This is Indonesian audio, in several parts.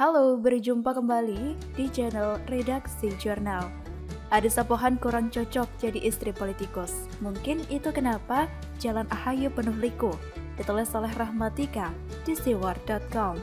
Halo, berjumpa kembali di channel Redaksi Jurnal. Ada sapohan kurang cocok jadi istri politikus. Mungkin itu kenapa Jalan AHY penuh liku. Ditulis oleh Rahmatika di siwar.com.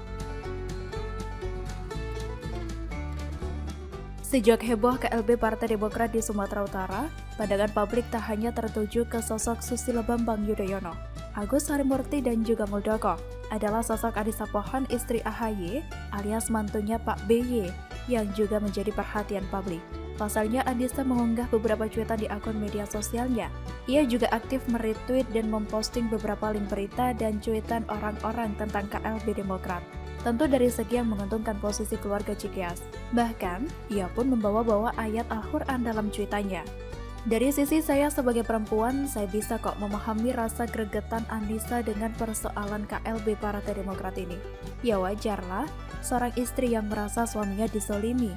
Sejak heboh KLB Partai Demokrat di Sumatera Utara, pandangan publik tak hanya tertuju ke sosok Susilo Bambang Yudhoyono, Agus Harimurti dan juga Muldoko adalah sosok Anissa Pohan, istri AHY alias mantunya Pak BY yang juga menjadi perhatian publik. Pasalnya Anissa mengunggah beberapa cuitan di akun media sosialnya. Ia juga aktif meretweet dan memposting beberapa link berita dan cuitan orang-orang tentang KLB Demokrat. Tentu dari segi yang menguntungkan posisi keluarga Cikeas. Bahkan, ia pun membawa-bawa ayat Al-Quran dalam cuitannya. Dari sisi saya sebagai perempuan, saya bisa kok memahami rasa gregetan Anissa dengan persoalan KLB Partai Demokrat ini. Ya wajarlah, seorang istri yang merasa suaminya disolimi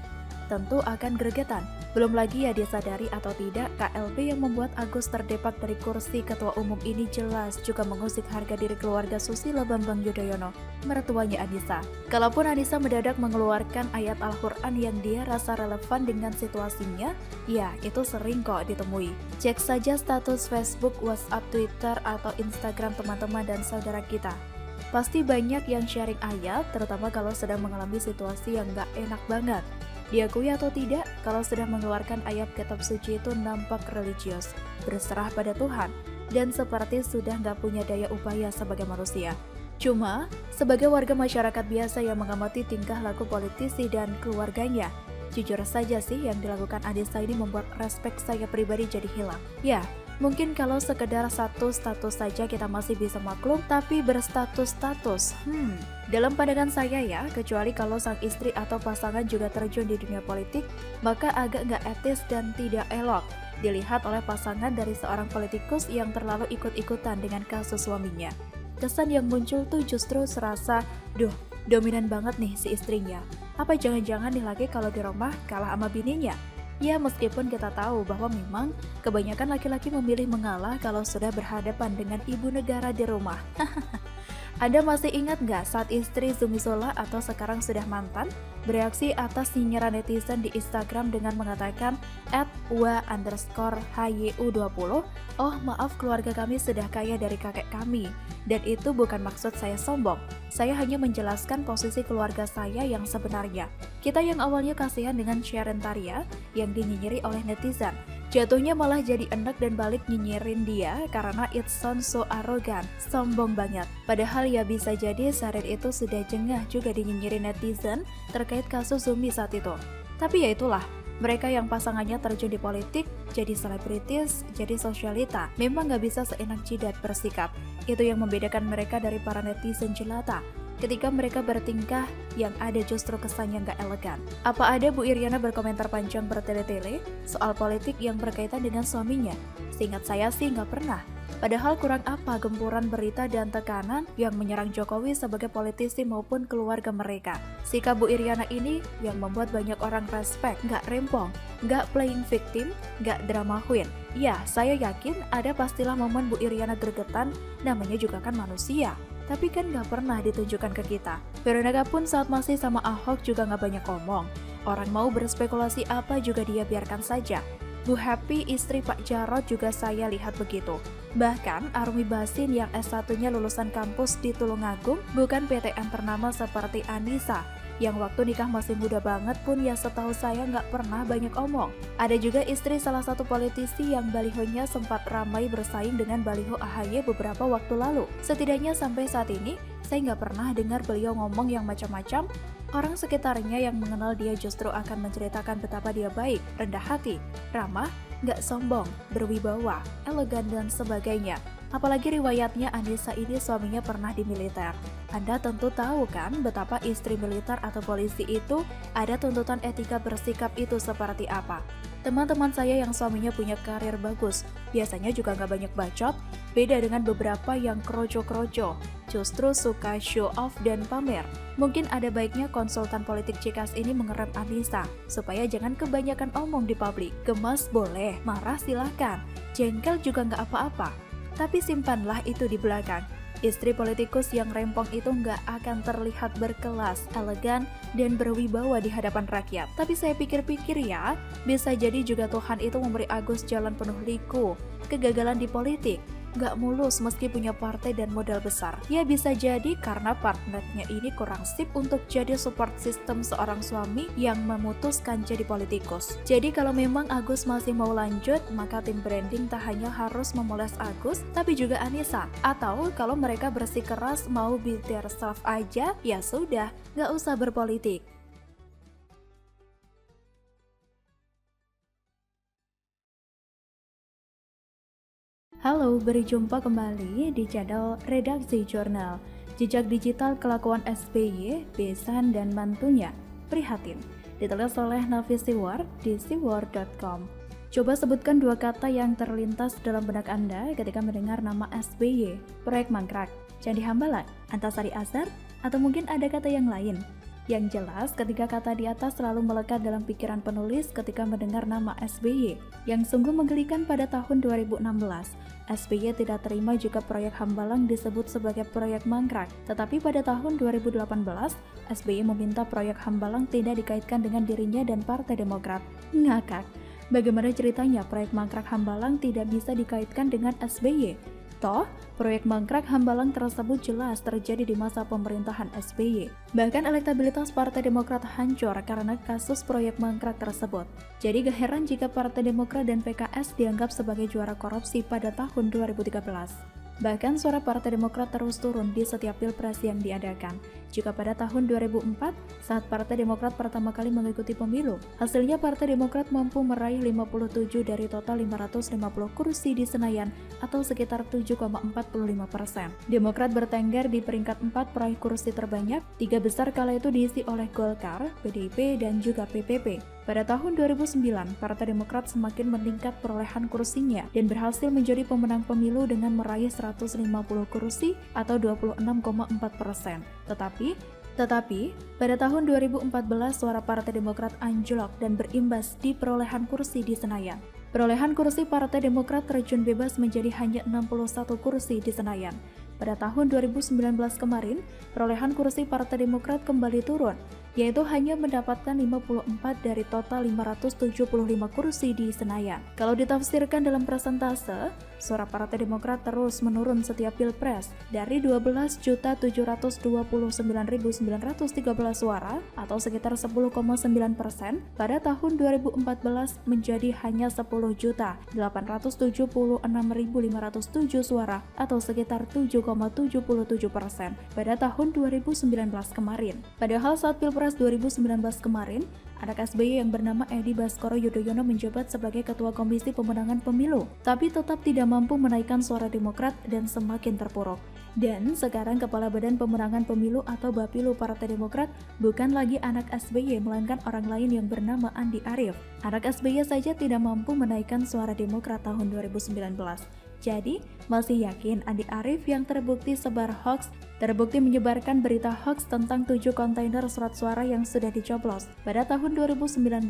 tentu akan gregetan. Belum lagi ya disadari atau tidak, KLB yang membuat Agus terdepak dari kursi ketua umum ini jelas juga mengusik harga diri keluarga Susilo Bambang Yudhoyono, mertuanya Anissa. Kalaupun Anissa mendadak mengeluarkan ayat Al-Quran yang dia rasa relevan dengan situasinya, ya itu sering kok ditemui. Cek saja status Facebook, WhatsApp, Twitter, atau Instagram teman-teman dan saudara kita. Pasti banyak yang sharing ayat, terutama kalau sedang mengalami situasi yang gak enak banget. Diakui atau tidak, kalau sudah mengeluarkan ayat kitab suci itu nampak religius, berserah pada Tuhan, dan seperti sudah nggak punya daya upaya sebagai manusia. Cuma, sebagai warga masyarakat biasa yang mengamati tingkah laku politisi dan keluarganya, jujur saja sih yang dilakukan Anissa ini membuat respek saya pribadi jadi hilang. Ya, mungkin kalau sekedar satu status saja kita masih bisa maklum, tapi berstatus-status, dalam pandangan saya ya, kecuali kalau sang istri atau pasangan juga terjun di dunia politik, maka agak nggak etis dan tidak elok dilihat oleh pasangan dari seorang politikus yang terlalu ikut-ikutan dengan kasus suaminya. Kesan yang muncul tuh justru serasa, dominan banget nih si istrinya. Apa jangan-jangan nih lagi kalau di rumah kalah sama bininya? Ya, meskipun kita tahu bahwa memang kebanyakan laki-laki memilih mengalah kalau sudah berhadapan dengan ibu negara di rumah. Anda masih ingat nggak saat istri Zumi Zola atau sekarang sudah mantan bereaksi atas nyinyiran netizen di Instagram dengan mengatakan @wa_hyu20, "Oh maaf, keluarga kami sudah kaya dari kakek kami, dan itu bukan maksud saya sombong. Saya hanya menjelaskan posisi keluarga saya yang sebenarnya." Kita yang awalnya kasihan dengan Sharon Taria yang dinyinyiri oleh netizen, jatuhnya malah jadi enak dan balik nyinyirin dia karena it sounds so arrogant, sombong banget. Padahal ya bisa jadi Sharon itu sudah jengah juga dinyinyirin netizen terkait kasus Zumi saat itu. Tapi ya itulah, mereka yang pasangannya terjun di politik, jadi selebritis, jadi sosialita, memang gak bisa seenak jidat bersikap. Itu yang membedakan mereka dari para netizen jelata. Ketika mereka bertingkah, yang ada justru kesannya gak elegan. Apa ada Bu Iriana berkomentar panjang bertele-tele soal politik yang berkaitan dengan suaminya? Seingat saya sih gak pernah. Padahal kurang apa gempuran berita dan tekanan yang menyerang Jokowi sebagai politisi maupun keluarga mereka. Sikap Bu Iriana ini yang membuat banyak orang respect, gak rempong, gak playing victim, gak drama queen. Ya, saya yakin ada pastilah momen Bu Iriana gregetan, namanya juga kan manusia. Tapi kan gak pernah ditunjukkan ke kita. Veronica pun saat masih sama Ahok juga gak banyak ngomong. Orang mau berspekulasi apa juga dia biarkan saja. Bu Happy, istri Pak Jarod, juga saya lihat begitu. Bahkan Arumi Basin yang S1-nya lulusan kampus di Tulungagung, bukan PTN ternama seperti Anissa, yang waktu nikah masih muda banget pun ya setahu saya nggak pernah banyak omong. Ada juga istri salah satu politisi yang balihonya sempat ramai bersaing dengan baliho AHY beberapa waktu lalu. Setidaknya sampai saat ini, saya nggak pernah dengar beliau ngomong yang macam-macam. Orang sekitarnya yang mengenal dia justru akan menceritakan betapa dia baik, rendah hati, ramah, nggak sombong, berwibawa, elegan, dan sebagainya. Apalagi riwayatnya Anissa ini suaminya pernah di militer. Anda tentu tahu kan betapa istri militer atau polisi itu ada tuntutan etika bersikap itu seperti apa. Teman-teman saya yang suaminya punya karir bagus, biasanya juga nggak banyak bacot, beda dengan beberapa yang kroco-kroco, justru suka show off dan pamer. Mungkin ada baiknya konsultan politik Cikeas ini mengerem Anissa, supaya jangan kebanyakan omong di publik. Gemas boleh, marah silahkan, jengkel juga nggak apa-apa. Tapi simpanlah itu di belakang. Istri politikus yang rempong itu nggak akan terlihat berkelas, elegan, dan berwibawa di hadapan rakyat. Tapi saya pikir-pikir ya, bisa jadi juga Tuhan itu memberi Agus jalan penuh liku, kegagalan di politik. Gak mulus meski punya partai dan modal besar. Ya bisa jadi karena partnernya ini kurang sip untuk jadi support system seorang suami yang memutuskan jadi politikus. Jadi kalau memang Agus masih mau lanjut, maka tim branding tak hanya harus memoles Agus, tapi juga Anissa. Atau kalau mereka bersikeras mau be their self aja, ya sudah, gak usah berpolitik. Halo, berjumpa kembali di channel Redaksi Jurnal. Jejak digital kelakuan SBY, besan dan mantunya prihatin. Ditulis oleh Nafis Siwar di siwar.com. Coba sebutkan dua kata yang terlintas dalam benak Anda ketika mendengar nama SBY, proyek mangkrak, Candi Hambalang, Antasari Azhar, atau mungkin ada kata yang lain. Yang jelas, ketiga kata di atas selalu melekat dalam pikiran penulis ketika mendengar nama SBY, yang sungguh menggelikan pada tahun 2016. SBY tidak terima jika proyek Hambalang disebut sebagai proyek mangkrak, tetapi pada tahun 2018, SBY meminta proyek Hambalang tidak dikaitkan dengan dirinya dan Partai Demokrat. Ngakak, bagaimana ceritanya proyek mangkrak Hambalang tidak bisa dikaitkan dengan SBY? Toh, proyek mangkrak Hambalang tersebut jelas terjadi di masa pemerintahan SBY. Bahkan elektabilitas Partai Demokrat hancur karena kasus proyek mangkrak tersebut. Jadi gak heran jika Partai Demokrat dan PKS dianggap sebagai juara korupsi pada tahun 2013. Bahkan suara Partai Demokrat terus turun di setiap pilpres yang diadakan. Jika pada tahun 2004, saat Partai Demokrat pertama kali mengikuti pemilu, hasilnya Partai Demokrat mampu meraih 57 dari total 550 kursi di Senayan atau sekitar 7,45%. Demokrat bertengger di peringkat 4 peraih kursi terbanyak, 3 besar kala itu diisi oleh Golkar, PDIP, dan juga PPP. Pada tahun 2009, Partai Demokrat semakin meningkat perolehan kursinya dan berhasil menjadi pemenang pemilu dengan meraih 150 kursi atau 26,4%. Tetapi, pada tahun 2014 suara Partai Demokrat anjlok dan berimbas di perolehan kursi di Senayan. Perolehan kursi Partai Demokrat terjun bebas menjadi hanya 61 kursi di Senayan. Pada tahun 2019 kemarin, perolehan kursi Partai Demokrat kembali turun, yaitu hanya mendapatkan 54 dari total 575 kursi di Senayan. Kalau ditafsirkan dalam persentase, suara Partai Demokrat terus menurun setiap pilpres dari 12.729.913 suara atau sekitar 10,9% pada tahun 2014 menjadi hanya 10.876.507 suara atau sekitar 7,77% pada tahun 2019 kemarin. Padahal saat Pilpres 2019 kemarin, anak SBY yang bernama Edi Baskoro Yudhoyono menjabat sebagai Ketua Komisi Pemenangan Pemilu, tapi tetap tidak mampu menaikkan suara Demokrat dan semakin terpuruk. Dan sekarang Kepala Badan Pemenangan Pemilu atau Bapilu Partai Demokrat bukan lagi anak SBY, melainkan orang lain yang bernama Andi Arief. Anak SBY saja tidak mampu menaikkan suara Demokrat tahun 2019. Jadi, masih yakin Andi Arief yang terbukti sebar hoax, terbukti menyebarkan berita hoax tentang 7 kontainer surat suara yang sudah dicoblos pada tahun 2019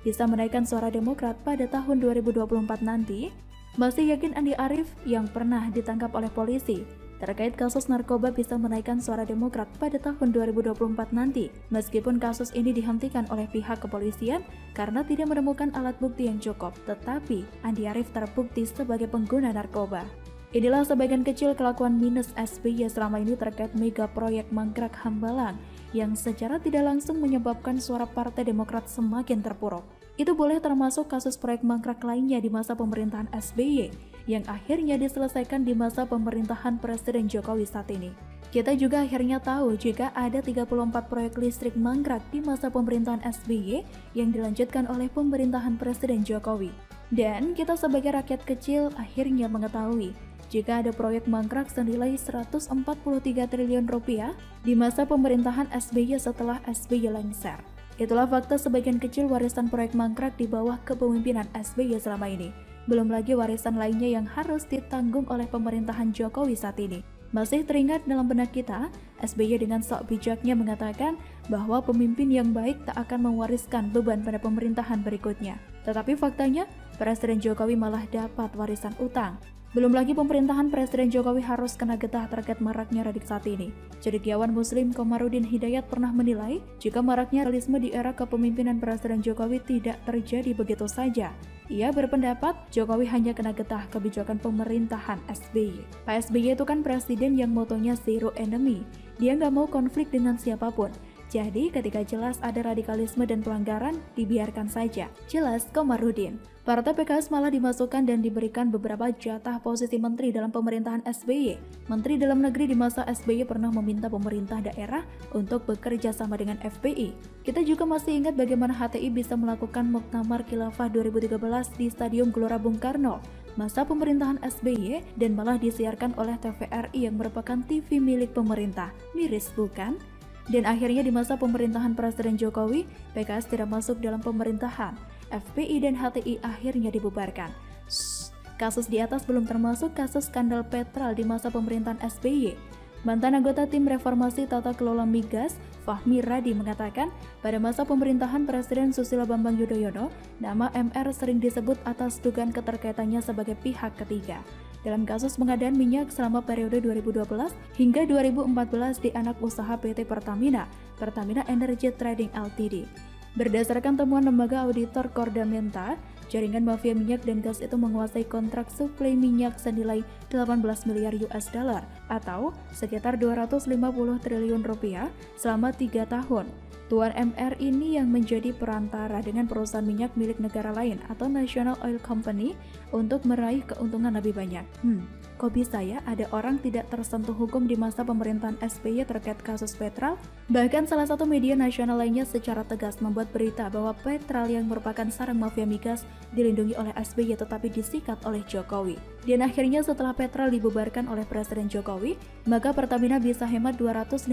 bisa menaikkan suara Demokrat pada tahun 2024 nanti? Masih yakin Andi Arief yang pernah ditangkap oleh polisi terkait kasus narkoba bisa menaikkan suara Demokrat pada tahun 2024 nanti, meskipun kasus ini dihentikan oleh pihak kepolisian karena tidak menemukan alat bukti yang cukup, tetapi Andi Arief terbukti sebagai pengguna narkoba. Inilah sebagian kecil kelakuan minus SBY selama ini terkait mega proyek mangkrak Hambalang yang secara tidak langsung menyebabkan suara Partai Demokrat semakin terpuruk. Itu boleh termasuk kasus proyek mangkrak lainnya di masa pemerintahan SBY yang akhirnya diselesaikan di masa pemerintahan Presiden Jokowi saat ini. Kita juga akhirnya tahu jika ada 34 proyek listrik mangkrak di masa pemerintahan SBY yang dilanjutkan oleh pemerintahan Presiden Jokowi. Dan kita sebagai rakyat kecil akhirnya mengetahui jika ada proyek mangkrak senilai 143 triliun rupiah di masa pemerintahan SBY setelah SBY lengser. Itulah fakta sebagian kecil warisan proyek mangkrak di bawah kepemimpinan SBY selama ini. Belum lagi warisan lainnya yang harus ditanggung oleh pemerintahan Jokowi saat ini. Masih teringat dalam benak kita, SBY dengan sok bijaknya mengatakan bahwa pemimpin yang baik tak akan mewariskan beban pada pemerintahan berikutnya. Tetapi faktanya, Presiden Jokowi malah dapat warisan utang. Belum lagi pemerintahan Presiden Jokowi harus kena getah terkait maraknya radik saat ini. Cendekiawan Muslim Komarudin Hidayat pernah menilai jika maraknya radikalisme di era kepemimpinan Presiden Jokowi tidak terjadi begitu saja. Ia berpendapat Jokowi hanya kena getah kebijakan pemerintahan SBY. Pak SBY itu kan presiden yang motonya zero enemy. Dia nggak mau konflik dengan siapapun. Jadi ketika jelas ada radikalisme dan pelanggaran, dibiarkan saja. Jelas Komarudin. Partai PKS malah dimasukkan dan diberikan beberapa jatah posisi menteri dalam pemerintahan SBY. Menteri Dalam Negeri di masa SBY pernah meminta pemerintah daerah untuk bekerja sama dengan FPI. Kita juga masih ingat bagaimana HTI bisa melakukan Muktamar Khilafah 2013 di Stadium Gelora Bung Karno masa pemerintahan SBY dan malah disiarkan oleh TVRI yang merupakan TV milik pemerintah. Miris bukan? Dan akhirnya di masa pemerintahan Presiden Jokowi, PKS tidak masuk dalam pemerintahan. FPI dan HTI akhirnya dibubarkan. Kasus di atas belum termasuk kasus skandal Petral di masa pemerintahan SBY. Mantan anggota tim reformasi tata kelola migas, Fahmi Radi mengatakan, pada masa pemerintahan Presiden Susilo Bambang Yudhoyono, nama MR sering disebut atas dugaan keterkaitannya sebagai pihak ketiga dalam kasus pengadaan minyak selama periode 2012 hingga 2014 di anak usaha PT Pertamina, Pertamina Energy Trading Ltd. Berdasarkan temuan lembaga auditor Kordamenta, jaringan mafia minyak dan gas itu menguasai kontrak suplai minyak senilai 18 miliar US dollar atau sekitar 250 triliun rupiah selama 3 tahun. Tuan MR ini yang menjadi perantara dengan perusahaan minyak milik negara lain atau National Oil Company untuk meraih keuntungan lebih banyak. Kok bisa ya ada orang tidak tersentuh hukum di masa pemerintahan SBY terkait kasus Petral? Bahkan salah satu media nasional lainnya secara tegas membuat berita bahwa Petral yang merupakan sarang mafia migas dilindungi oleh SBY tetapi disikat oleh Jokowi. Dan akhirnya setelah Petral dibubarkan oleh Presiden Jokowi, maka Pertamina bisa hemat 250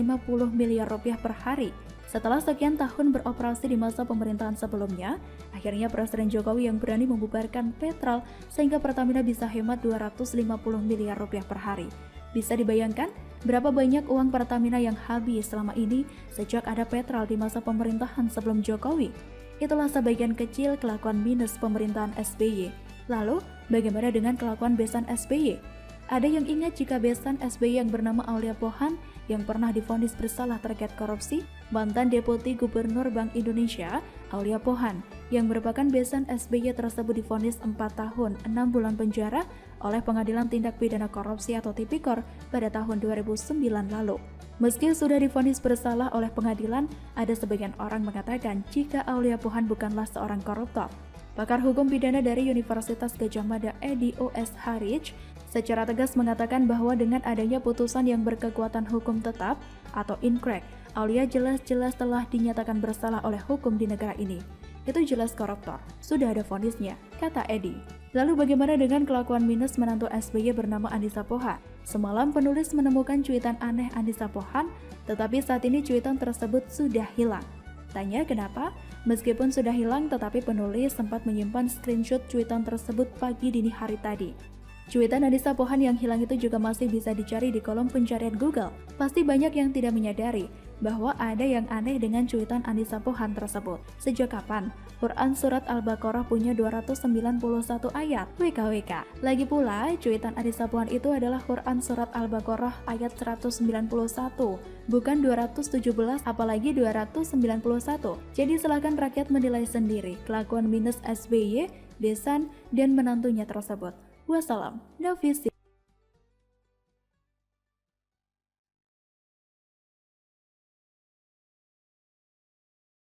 miliar rupiah per hari. Setelah sekian tahun beroperasi di masa pemerintahan sebelumnya, akhirnya Presiden Jokowi yang berani membubarkan Petral sehingga Pertamina bisa hemat 250 miliar rupiah per hari. Bisa dibayangkan berapa banyak uang Pertamina yang habis selama ini sejak ada Petral di masa pemerintahan sebelum Jokowi? Itulah sebagian kecil kelakuan minus pemerintahan SBY. Lalu, bagaimana dengan kelakuan besan SBY? Ada yang ingat jika besan SBY yang bernama Aulia Pohan yang pernah divonis bersalah terkait korupsi? Mantan Deputi Gubernur Bank Indonesia, Aulia Pohan, yang merupakan besan SBY tersebut divonis 4 tahun 6 bulan penjara oleh Pengadilan Tindak Pidana Korupsi atau Tipikor pada tahun 2009 lalu. Meski sudah divonis bersalah oleh pengadilan, ada sebagian orang mengatakan jika Aulia Pohan bukanlah seorang koruptor. Pakar hukum pidana dari Universitas Gadjah Mada Edi O.S. Harij secara tegas mengatakan bahwa dengan adanya putusan yang berkekuatan hukum tetap atau inkrek, Aulia jelas-jelas telah dinyatakan bersalah oleh hukum di negara ini. Itu jelas koruptor, sudah ada vonisnya, kata Edi. Lalu bagaimana dengan kelakuan minus menantu SBY bernama Andisa Pohan? Semalam penulis menemukan cuitan aneh Andisa Pohan, tetapi saat ini cuitan tersebut sudah hilang. Tanya kenapa? Meskipun sudah hilang, tetapi penulis sempat menyimpan screenshot cuitan tersebut pagi dini hari tadi. Cuitan Andisa Pohan yang hilang itu juga masih bisa dicari di kolom pencarian Google. Pasti banyak yang tidak menyadari bahwa ada yang aneh dengan cuitan Andisa Pohan tersebut. Sejak kapan Quran Surat Al-Baqarah punya 291 ayat? WKWK. Lagi pula, cuitan Andisa Pohan itu adalah Quran Surat Al-Baqarah ayat 191, bukan 217 apalagi 291. Jadi silakan rakyat menilai sendiri kelakuan minus SBY, besan, dan menantunya tersebut. Wassalam, no visi.